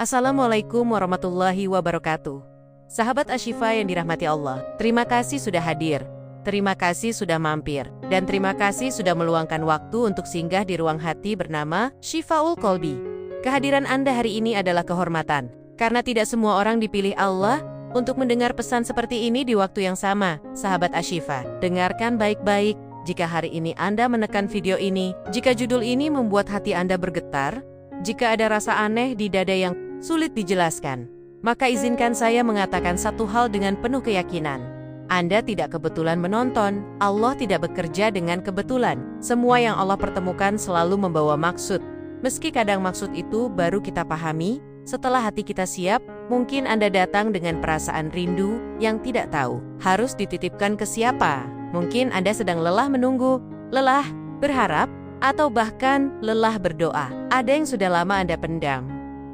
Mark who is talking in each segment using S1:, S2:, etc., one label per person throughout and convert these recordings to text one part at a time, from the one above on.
S1: Assalamualaikum warahmatullahi wabarakatuh. Sahabat Ashifa yang dirahmati Allah, terima kasih sudah hadir. Terima kasih sudah mampir. Dan terima kasih sudah meluangkan waktu untuk singgah di ruang hati bernama Shifaul Qalbi. Kehadiran Anda hari ini adalah kehormatan. Karena tidak semua orang dipilih Allah untuk mendengar pesan seperti ini di waktu yang sama. Sahabat Ashifa, dengarkan baik-baik. Jika hari ini Anda menekan video ini, jika judul ini membuat hati Anda bergetar, jika ada rasa aneh di dada yang sulit dijelaskan, maka izinkan saya mengatakan satu hal dengan penuh keyakinan. Anda tidak kebetulan menonton, Allah tidak bekerja dengan kebetulan. Semua yang Allah pertemukan selalu membawa maksud. Meski kadang maksud itu baru kita pahami, setelah hati kita siap, mungkin Anda datang dengan perasaan rindu yang tidak tahu harus dititipkan ke siapa. Mungkin Anda sedang lelah menunggu, lelah berharap, atau bahkan lelah berdoa. Ada yang sudah lama Anda pendam.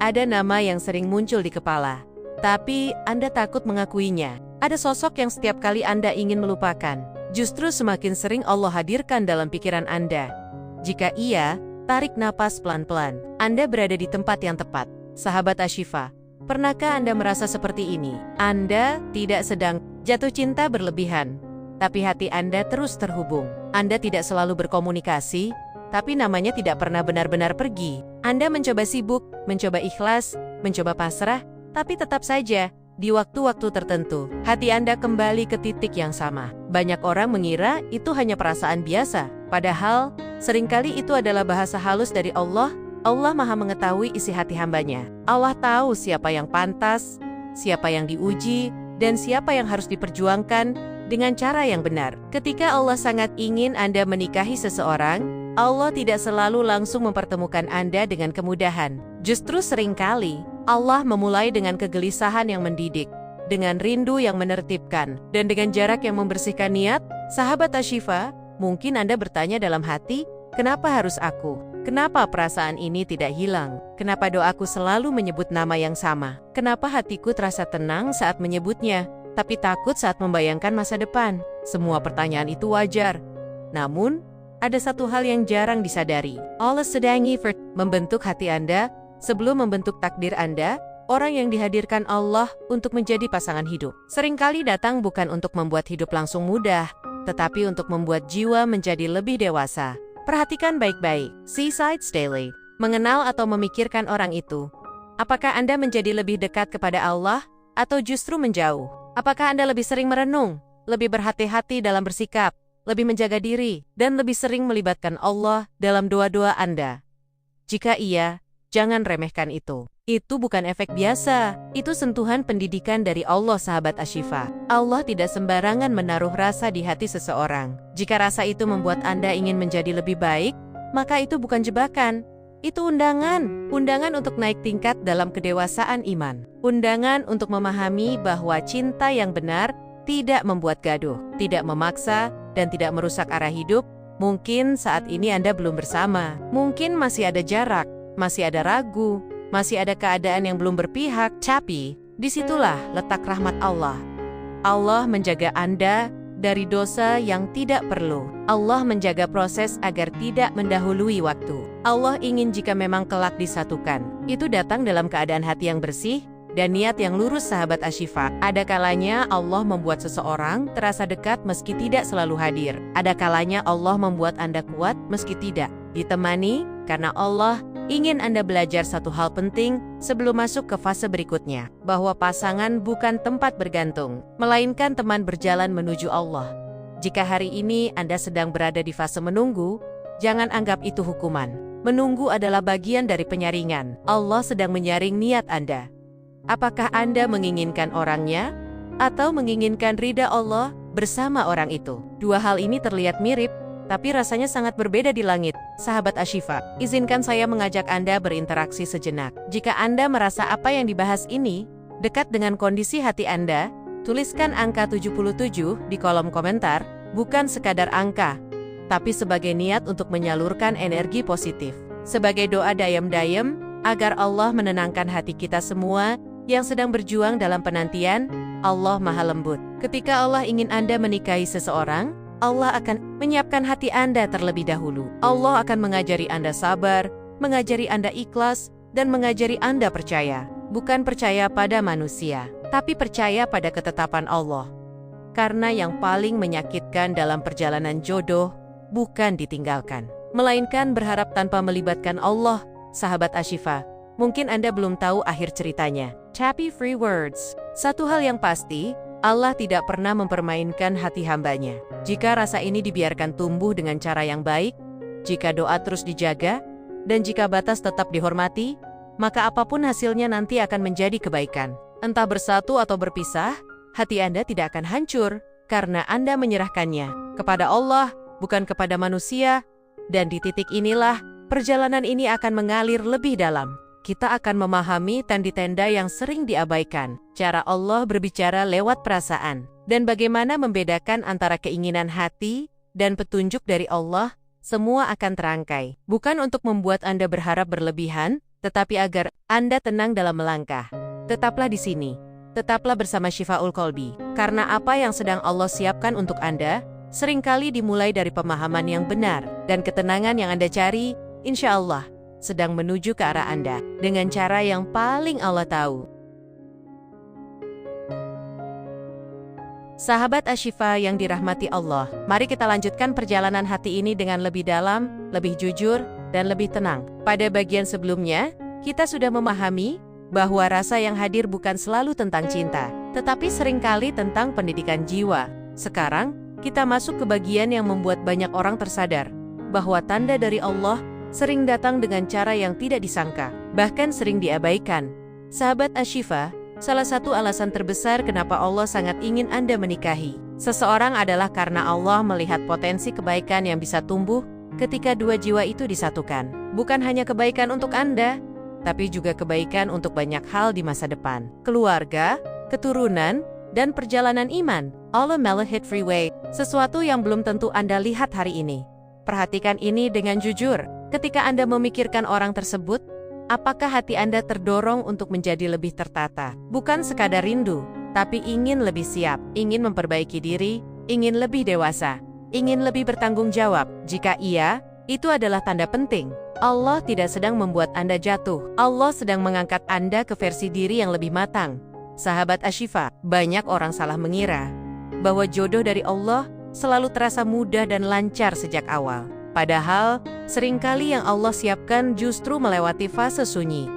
S1: Ada nama yang sering muncul di kepala, tapi Anda takut mengakuinya. Ada sosok yang setiap kali Anda ingin melupakan, justru semakin sering Allah hadirkan dalam pikiran Anda. Jika iya, tarik napas pelan-pelan. Anda berada di tempat yang tepat. Sahabat Ashifa, pernahkah Anda merasa seperti ini? Anda tidak sedang jatuh cinta berlebihan, tapi hati Anda terus terhubung. Anda tidak selalu berkomunikasi, tapi namanya tidak pernah benar-benar pergi. Anda mencoba sibuk, mencoba ikhlas, mencoba pasrah, tapi tetap saja, di waktu-waktu tertentu, hati Anda kembali ke titik yang sama. Banyak orang mengira itu hanya perasaan biasa, padahal seringkali itu adalah bahasa halus dari Allah. Allah Maha mengetahui isi hati hambanya. Allah tahu siapa yang pantas, siapa yang diuji, dan siapa yang harus diperjuangkan dengan cara yang benar. Ketika Allah sangat ingin Anda menikahi seseorang, Allah tidak selalu langsung mempertemukan Anda dengan kemudahan. Justru seringkali, Allah memulai dengan kegelisahan yang mendidik, dengan rindu yang menertibkan, dan dengan jarak yang membersihkan niat. Sahabat Ashifa, mungkin Anda bertanya dalam hati, kenapa harus aku? Kenapa perasaan ini tidak hilang? Kenapa doaku selalu menyebut nama yang sama? Kenapa hatiku terasa tenang saat menyebutnya, tapi takut saat membayangkan masa depan? Semua pertanyaan itu wajar. Namun, ada satu hal yang jarang disadari. Allah sedang membentuk hati Anda sebelum membentuk takdir Anda. Orang yang dihadirkan Allah untuk menjadi pasangan hidup seringkali datang bukan untuk membuat hidup langsung mudah, tetapi untuk membuat jiwa menjadi lebih dewasa. Perhatikan baik-baik. Seaside Daily. Mengenal atau memikirkan orang itu. Apakah Anda menjadi lebih dekat kepada Allah atau justru menjauh? Apakah Anda lebih sering merenung, lebih berhati-hati dalam bersikap, lebih menjaga diri, dan lebih sering melibatkan Allah dalam doa-doa Anda? Jika iya, jangan remehkan itu. Itu bukan efek biasa, itu sentuhan pendidikan dari Allah. Sahabat Ashifa, Allah tidak sembarangan menaruh rasa di hati seseorang. Jika rasa itu membuat Anda ingin menjadi lebih baik, maka itu bukan jebakan. Itu undangan untuk naik tingkat dalam kedewasaan iman. Undangan untuk memahami bahwa cinta yang benar tidak membuat gaduh, tidak memaksa, dan tidak merusak arah hidup. Mungkin saat ini Anda belum bersama, mungkin masih ada jarak, masih ada ragu, masih ada keadaan yang belum berpihak, tapi disitulah letak rahmat Allah. Allah menjaga Anda dari dosa yang tidak perlu. Allah menjaga proses agar tidak mendahului waktu. Allah ingin jika memang kelak disatukan, itu datang dalam keadaan hati yang bersih dan niat yang lurus. Sahabat Ashifa, ada kalanya Allah membuat seseorang terasa dekat meski tidak selalu hadir. Ada kalanya Allah membuat Anda kuat meski tidak ditemani, karena Allah ingin Anda belajar satu hal penting sebelum masuk ke fase berikutnya, bahwa pasangan bukan tempat bergantung, melainkan teman berjalan menuju Allah. Jika hari ini Anda sedang berada di fase menunggu, jangan anggap itu hukuman. Menunggu adalah bagian dari penyaringan. Allah sedang menyaring niat Anda. Apakah Anda menginginkan orangnya, atau menginginkan ridha Allah bersama orang itu? Dua hal ini terlihat mirip, tapi rasanya sangat berbeda di langit. Sahabat Ashifa, izinkan saya mengajak Anda berinteraksi sejenak. Jika Anda merasa apa yang dibahas ini dekat dengan kondisi hati Anda, tuliskan angka 77 di kolom komentar, bukan sekadar angka, tapi sebagai niat untuk menyalurkan energi positif. Sebagai doa dayem-dayem, agar Allah menenangkan hati kita semua yang sedang berjuang dalam penantian. Allah Maha Lembut. Ketika Allah ingin Anda menikahi seseorang, Allah akan menyiapkan hati Anda terlebih dahulu. Allah akan mengajari Anda sabar, mengajari Anda ikhlas, dan mengajari Anda percaya. bukan percaya pada manusia, tapi percaya pada ketetapan Allah. Karena yang paling menyakitkan dalam perjalanan jodoh bukan ditinggalkan, melainkan berharap tanpa melibatkan Allah. Sahabat Ashifa, mungkin Anda belum tahu akhir ceritanya. Tapi free words. Satu hal yang pasti, Allah tidak pernah mempermainkan hati hambanya. Jika rasa ini dibiarkan tumbuh dengan cara yang baik, jika doa terus dijaga, dan jika batas tetap dihormati, maka apapun hasilnya nanti akan menjadi kebaikan. Entah bersatu atau berpisah, hati Anda tidak akan hancur karena Anda menyerahkannya kepada Allah, bukan kepada manusia. Dan di titik inilah, perjalanan ini akan mengalir lebih dalam. Kita akan memahami tanda-tanda yang sering diabaikan, cara Allah berbicara lewat perasaan, dan bagaimana membedakan antara keinginan hati dan petunjuk dari Allah. Semua akan terangkai, bukan untuk membuat Anda berharap berlebihan, tetapi agar Anda tenang dalam melangkah. Tetaplah di sini, tetaplah bersama Shifaul Qalbi, karena apa yang sedang Allah siapkan untuk Anda, seringkali dimulai dari pemahaman yang benar, dan ketenangan yang Anda cari, insya Allah, sedang menuju ke arah Anda, dengan cara yang paling Allah tahu. Sahabat Ashifa yang dirahmati Allah, mari kita lanjutkan perjalanan hati ini dengan lebih dalam, lebih jujur, dan lebih tenang. Pada bagian sebelumnya, kita sudah memahami bahwa rasa yang hadir bukan selalu tentang cinta, tetapi seringkali tentang pendidikan jiwa. Sekarang, kita masuk ke bagian yang membuat banyak orang tersadar bahwa tanda dari Allah sering datang dengan cara yang tidak disangka, bahkan sering diabaikan. Sahabat Ashifa, salah satu alasan terbesar kenapa Allah sangat ingin Anda menikahi seseorang adalah karena Allah melihat potensi kebaikan yang bisa tumbuh ketika dua jiwa itu disatukan. Bukan hanya kebaikan untuk Anda, tapi juga kebaikan untuk banyak hal di masa depan. Keluarga, keturunan, dan perjalanan iman. Allah Malahid Freeway, sesuatu yang belum tentu Anda lihat hari ini. Perhatikan ini dengan jujur. Ketika Anda memikirkan orang tersebut, apakah hati Anda terdorong untuk menjadi lebih tertata? Bukan sekadar rindu, tapi ingin lebih siap, ingin memperbaiki diri, ingin lebih dewasa, ingin lebih bertanggung jawab. Jika iya, itu adalah tanda penting. Allah tidak sedang membuat Anda jatuh. Allah sedang mengangkat Anda ke versi diri yang lebih matang. Sahabat Ashifa, banyak orang salah mengira bahwa jodoh dari Allah selalu terasa mudah dan lancar sejak awal. Padahal, seringkali yang Allah siapkan justru melewati fase sunyi.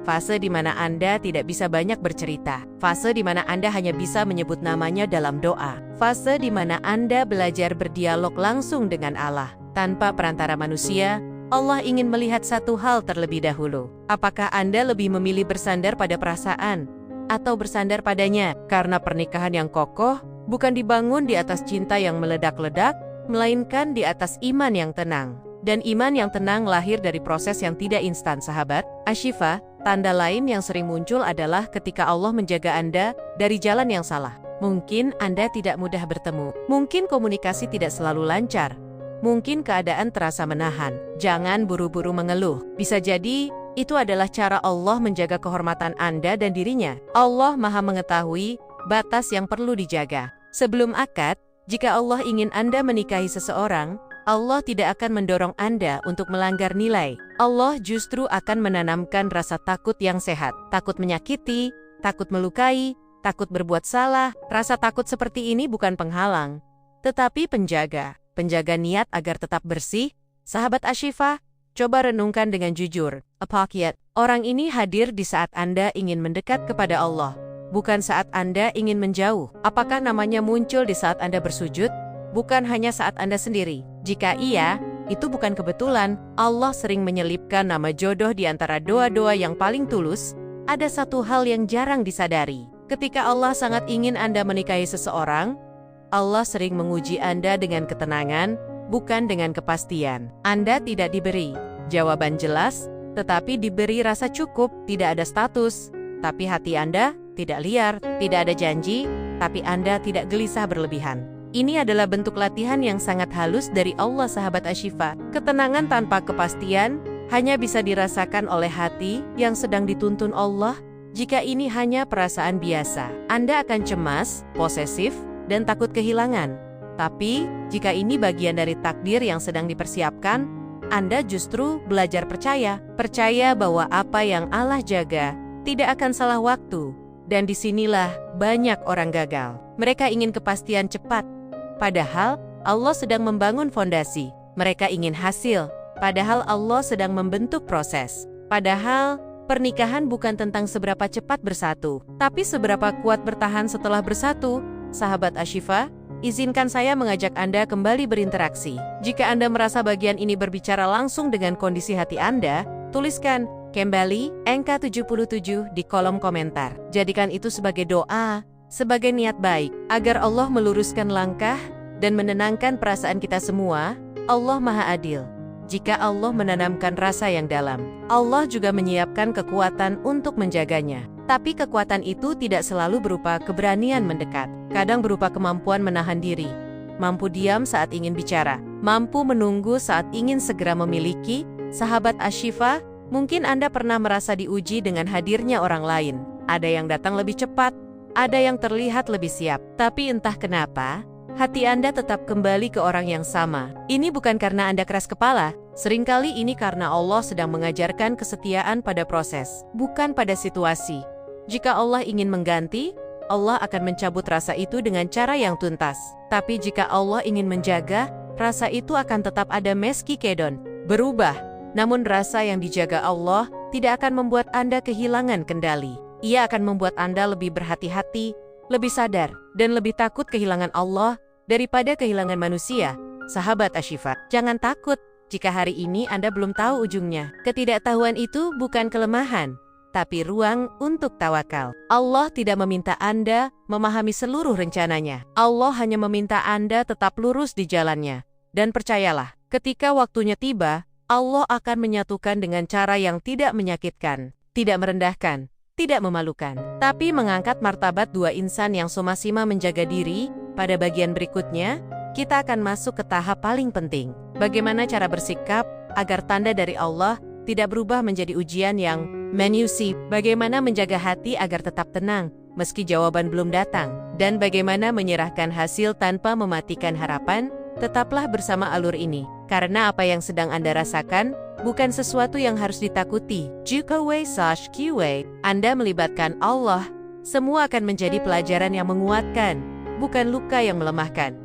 S1: Fase di mana Anda tidak bisa banyak bercerita. Fase di mana Anda hanya bisa menyebut namanya dalam doa. Fase di mana Anda belajar berdialog langsung dengan Allah. Tanpa perantara manusia, Allah ingin melihat satu hal terlebih dahulu. Apakah Anda lebih memilih bersandar pada perasaan atau bersandar padanya? Karena pernikahan yang kokoh bukan dibangun di atas cinta yang meledak-ledak, melainkan di atas iman yang tenang. Dan iman yang tenang lahir dari proses yang tidak instan, sahabat Ashifa. Tanda lain yang sering muncul adalah ketika Allah menjaga Anda dari jalan yang salah. Mungkin Anda tidak mudah bertemu. Mungkin komunikasi tidak selalu lancar. Mungkin keadaan terasa menahan. Jangan buru-buru mengeluh. Bisa jadi itu adalah cara Allah menjaga kehormatan Anda dan dirinya. Allah Maha mengetahui batas yang perlu dijaga. Sebelum akad, jika Allah ingin Anda menikahi seseorang, Allah tidak akan mendorong Anda untuk melanggar nilai. Allah justru akan menanamkan rasa takut yang sehat. Takut menyakiti, takut melukai, takut berbuat salah. Rasa takut seperti ini bukan penghalang, tetapi penjaga. Penjaga niat agar tetap bersih. Sahabat Ashifa, coba renungkan dengan jujur. Apakah orang ini hadir di saat Anda ingin mendekat kepada Allah, bukan saat Anda ingin menjauh? Apakah namanya muncul di saat Anda bersujud, bukan hanya saat Anda sendiri? Jika iya, itu bukan kebetulan. Allah sering menyelipkan nama jodoh di antara doa-doa yang paling tulus. Ada satu hal yang jarang disadari. Ketika Allah sangat ingin Anda menikahi seseorang, Allah sering menguji Anda dengan ketenangan, bukan dengan kepastian. Anda tidak diberi jawaban jelas, tetapi diberi rasa cukup. Tidak ada status, tapi hati Anda tidak liar. Tidak ada janji, tapi Anda tidak gelisah berlebihan. Ini adalah bentuk latihan yang sangat halus dari Allah, sahabat Ashifa. Ketenangan tanpa kepastian hanya bisa dirasakan oleh hati yang sedang dituntun Allah. Jika ini hanya perasaan biasa, Anda akan cemas, posesif, dan takut kehilangan. Tapi, jika ini bagian dari takdir yang sedang dipersiapkan, Anda justru belajar percaya. Percaya bahwa apa yang Allah jaga tidak akan salah waktu. Dan disinilah banyak orang gagal. Mereka ingin kepastian cepat, padahal Allah sedang membangun fondasi. Mereka ingin hasil, padahal Allah sedang membentuk proses. Padahal pernikahan bukan tentang seberapa cepat bersatu, tapi seberapa kuat bertahan setelah bersatu. Sahabat Ashifa, izinkan saya mengajak Anda kembali berinteraksi. Jika Anda merasa bagian ini berbicara langsung dengan kondisi hati Anda, tuliskan kembali angka 77 di kolom komentar. Jadikan itu sebagai doa, sebagai niat baik, agar Allah meluruskan langkah dan menenangkan perasaan kita semua. Allah Maha Adil. Jika Allah menanamkan rasa yang dalam, Allah juga menyiapkan kekuatan untuk menjaganya. Tapi kekuatan itu tidak selalu berupa keberanian mendekat. Kadang berupa kemampuan menahan diri, mampu diam saat ingin bicara, mampu menunggu saat ingin segera memiliki. Sahabat Ashifa, mungkin Anda pernah merasa diuji dengan hadirnya orang lain. Ada yang datang lebih cepat, ada yang terlihat lebih siap. Tapi entah kenapa, hati Anda tetap kembali ke orang yang sama. Ini bukan karena Anda keras kepala. Seringkali ini karena Allah sedang mengajarkan kesetiaan pada proses, bukan pada situasi. Jika Allah ingin mengganti, Allah akan mencabut rasa itu dengan cara yang tuntas. Tapi jika Allah ingin menjaga, rasa itu akan tetap ada meski kedon berubah. Namun rasa yang dijaga Allah tidak akan membuat Anda kehilangan kendali. Ia akan membuat Anda lebih berhati-hati, lebih sadar, dan lebih takut kehilangan Allah daripada kehilangan manusia. Sahabat Ashifa, jangan takut jika hari ini Anda belum tahu ujungnya. Ketidaktahuan itu bukan kelemahan, tapi ruang untuk tawakal. Allah tidak meminta Anda memahami seluruh rencananya. Allah hanya meminta Anda tetap lurus di jalannya. Dan percayalah, ketika waktunya tiba, Allah akan menyatukan dengan cara yang tidak menyakitkan, tidak merendahkan, tidak memalukan, tapi mengangkat martabat dua insan yang sama-sama menjaga diri. Pada bagian berikutnya, kita akan masuk ke tahap paling penting. Bagaimana cara bersikap agar tanda dari Allah tidak berubah menjadi ujian yang menyusip. Bagaimana menjaga hati agar tetap tenang meski jawaban belum datang. Dan bagaimana menyerahkan hasil tanpa mematikan harapan. Tetaplah bersama alur ini, karena apa yang sedang Anda rasakan bukan sesuatu yang harus ditakuti. Jika Anda melibatkan Allah, semua akan menjadi pelajaran yang menguatkan, bukan luka yang melemahkan.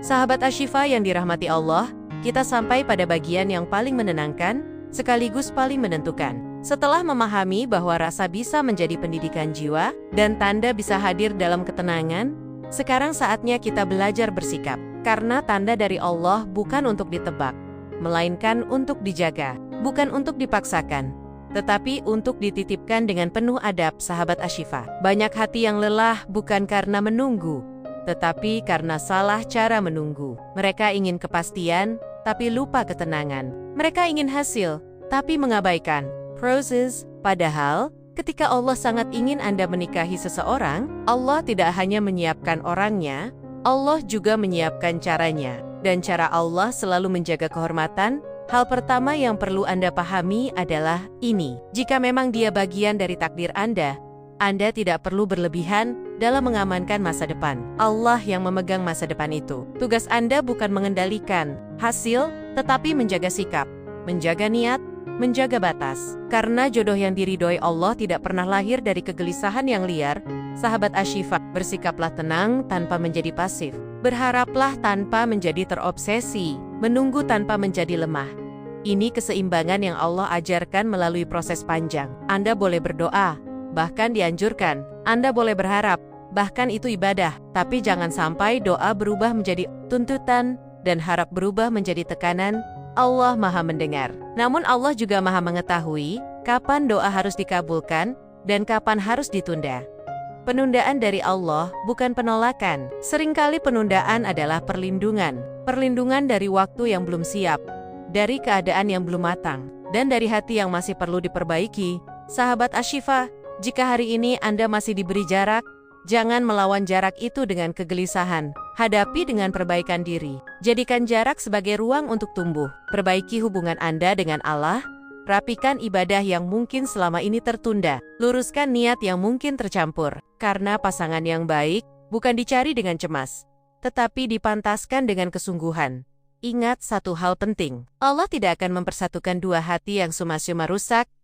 S1: Sahabat Ashifa yang dirahmati Allah, kita sampai pada bagian yang paling menenangkan, sekaligus paling menentukan. Setelah memahami bahwa rasa bisa menjadi pendidikan jiwa, dan tanda bisa hadir dalam ketenangan, sekarang saatnya kita belajar bersikap. Karena tanda dari Allah bukan untuk ditebak, melainkan untuk dijaga, bukan untuk dipaksakan, tetapi untuk dititipkan dengan penuh adab. Sahabat Ashifa, banyak hati yang lelah bukan karena menunggu, tetapi karena salah cara menunggu. Mereka ingin kepastian, tapi lupa ketenangan. Mereka ingin hasil, tapi mengabaikan proses. Padahal, ketika Allah sangat ingin Anda menikahi seseorang, Allah tidak hanya menyiapkan orangnya, Allah juga menyiapkan caranya. Dan cara Allah selalu menjaga kehormatan. Hal pertama yang perlu Anda pahami adalah ini. Jika memang dia bagian dari takdir Anda tidak perlu berlebihan dalam mengamankan masa depan. Allah yang memegang masa depan itu. Tugas Anda bukan mengendalikan hasil, tetapi menjaga sikap, menjaga niat, menjaga batas. Karena jodoh yang diridhoi Allah tidak pernah lahir dari kegelisahan yang liar. Sahabat Ashifa, bersikaplah tenang tanpa menjadi pasif. Berharaplah tanpa menjadi terobsesi. Menunggu tanpa menjadi lemah. Ini keseimbangan yang Allah ajarkan melalui proses panjang. Anda boleh berdoa, bahkan dianjurkan. Anda boleh berharap, bahkan itu ibadah. Tapi jangan sampai doa berubah menjadi tuntutan dan harap berubah menjadi tekanan. Allah Maha mendengar. Namun Allah juga Maha mengetahui kapan doa harus dikabulkan dan kapan harus ditunda. Penundaan dari Allah bukan penolakan. Seringkali penundaan adalah perlindungan. Perlindungan dari waktu yang belum siap, dari keadaan yang belum matang, dan dari hati yang masih perlu diperbaiki. Sahabat Ashifa, jika hari ini Anda masih diberi jarak, jangan melawan jarak itu dengan kegelisahan. Hadapi dengan perbaikan diri. Jadikan jarak sebagai ruang untuk tumbuh. Perbaiki hubungan Anda dengan Allah. Rapikan ibadah yang mungkin selama ini tertunda. Luruskan niat yang mungkin tercampur. Karena pasangan yang baik bukan dicari dengan cemas, tetapi dipantaskan dengan kesungguhan. Ingat satu hal penting. Allah tidak akan mempersatukan dua hati yang suma-suma rusak